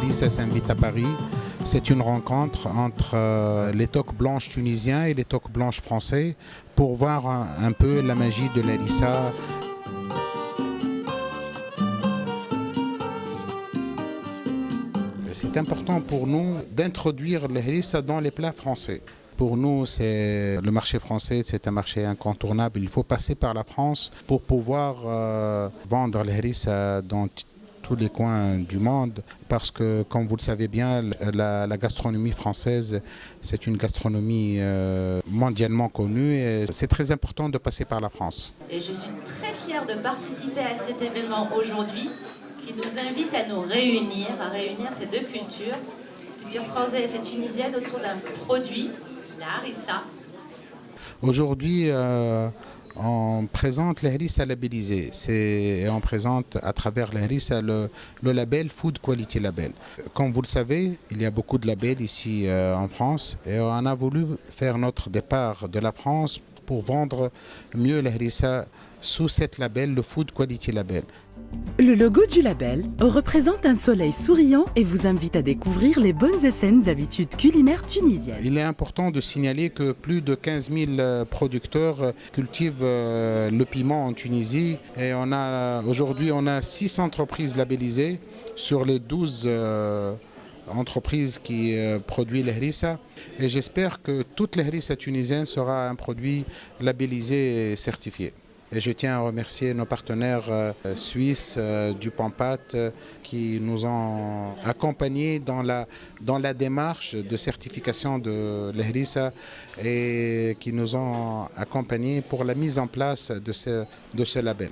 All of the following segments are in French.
Harissa s'invite à Paris. C'est une rencontre entre les toques blanches tunisiens et les toques blanches français pour voir un peu la magie de l'harissa. C'est important pour nous d'introduire le harissa dans les plats français. Pour nous, le marché français, c'est un marché incontournable. Il faut passer par la France pour pouvoir vendre le harissa dans tous les coins du monde. Parce que, comme vous le savez bien, la gastronomie française, c'est une gastronomie mondialement connue. Et c'est très important de passer par la France. Et je suis très fière de participer à cet événement aujourd'hui, qui nous invite à nous réunir, ces deux culture française et tunisienne, autour d'un produit, la harissa. Aujourd'hui, on présente le harissa labellisé. Et on présente à travers le harissa le label Food Quality Label. Comme vous le savez, il y a beaucoup de labels ici en France et on a voulu faire notre départ de la France pour vendre mieux le harissa sous cet label, le Food Quality Label. Le logo du label représente un soleil souriant et vous invite à découvrir les bonnes et saines habitudes culinaires tunisiennes. Il est important de signaler que plus de 15 000 producteurs cultivent le piment en Tunisie. Et aujourd'hui, on a 6 entreprises labellisées sur les 12 entreprises qui produisent le harissa. Et j'espère que toute le harissa tunisienne sera un produit labellisé et certifié. Et je tiens à remercier nos partenaires suisses du Pampat qui nous ont accompagnés dans la démarche de certification de l'harissa et qui nous ont accompagnés pour la mise en place de ce label.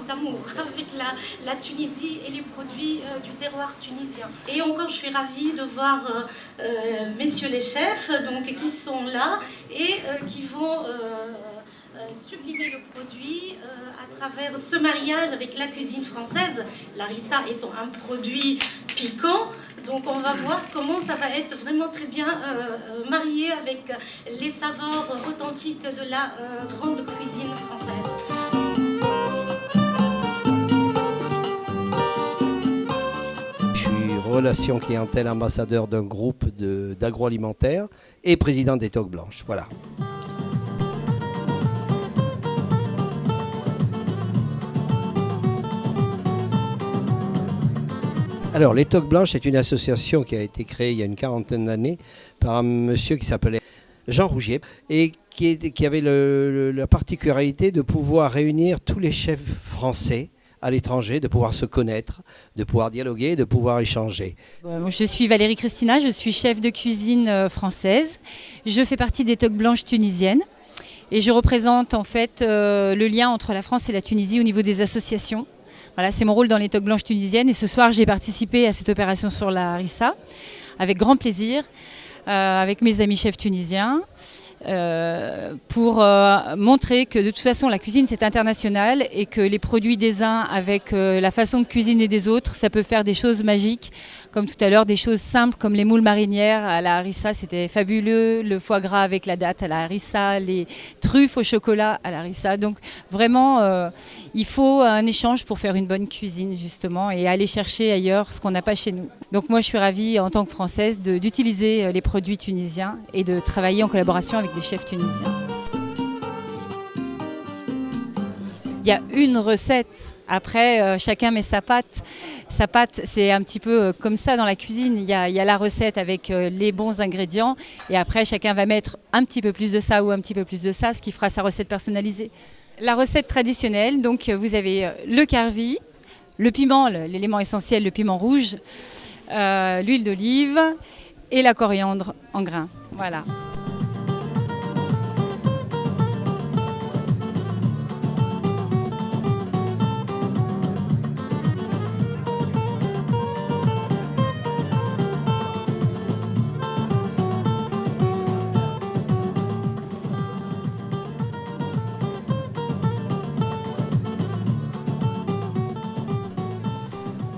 D'amour avec la Tunisie et les produits du terroir tunisien. Et encore, je suis ravie de voir messieurs les chefs qui sont là et qui vont sublimer le produit à travers ce mariage avec la cuisine française, l'harissa étant un produit piquant. Donc on va voir comment ça va être vraiment très bien marié avec les saveurs authentiques de la grande cuisine française. Relations clientèle, ambassadeur d'un groupe d'agroalimentaire et président des Toques Blanches. Voilà. Alors, les Toques Blanches est une association qui a été créée il y a une quarantaine d'années par un monsieur qui s'appelait Jean Rougier et qui avait la particularité de pouvoir réunir tous les chefs français à l'étranger, de pouvoir se connaître, de pouvoir dialoguer, de pouvoir échanger. Je suis Valérie Christina, je suis chef de cuisine française. Je fais partie des Toques Blanches tunisiennes et je représente en fait le lien entre la France et la Tunisie au niveau des associations. Voilà, c'est mon rôle dans les Toques Blanches tunisiennes et ce soir j'ai participé à cette opération sur la harissa avec grand plaisir avec mes amis chefs tunisiens. Pour montrer que de toute façon la cuisine c'est international et que les produits des uns avec la façon de cuisiner des autres, ça peut faire des choses magiques, comme tout à l'heure des choses simples comme les moules marinières à la harissa, c'était fabuleux, le foie gras avec la date à la harissa, les truffes au chocolat à la harissa. Donc vraiment il faut un échange pour faire une bonne cuisine justement et aller chercher ailleurs ce qu'on n'a pas chez nous. Donc moi je suis ravie en tant que Française d'utiliser les produits tunisiens et de travailler en collaboration avec des chefs tunisiens. Il y a une recette, après chacun met sa pâte. Sa pâte, c'est un petit peu comme ça dans la cuisine, il y a la recette avec les bons ingrédients et après chacun va mettre un petit peu plus de ça ou un petit peu plus de ça, ce qui fera sa recette personnalisée. La recette traditionnelle, donc vous avez le karvi, le piment, l'élément essentiel, le piment rouge, l'huile d'olive et la coriandre en grains. Voilà.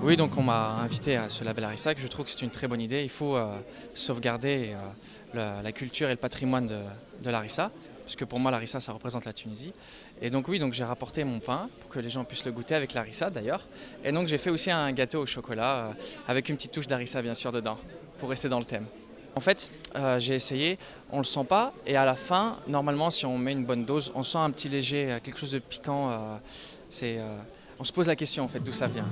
Oui, donc on m'a invité à ce label Harissa, que je trouve que c'est une très bonne idée. Il faut sauvegarder la culture et le patrimoine de l'harissa, parce que pour moi l'harissa ça représente la Tunisie. Et donc oui, donc j'ai rapporté mon pain pour que les gens puissent le goûter avec l'harissa d'ailleurs. Et donc j'ai fait aussi un gâteau au chocolat avec une petite touche d'harissa bien sûr dedans, pour rester dans le thème. En fait, j'ai essayé, on ne le sent pas, et à la fin, normalement si on met une bonne dose, on sent un petit léger, quelque chose de piquant. On se pose la question en fait d'où ça vient.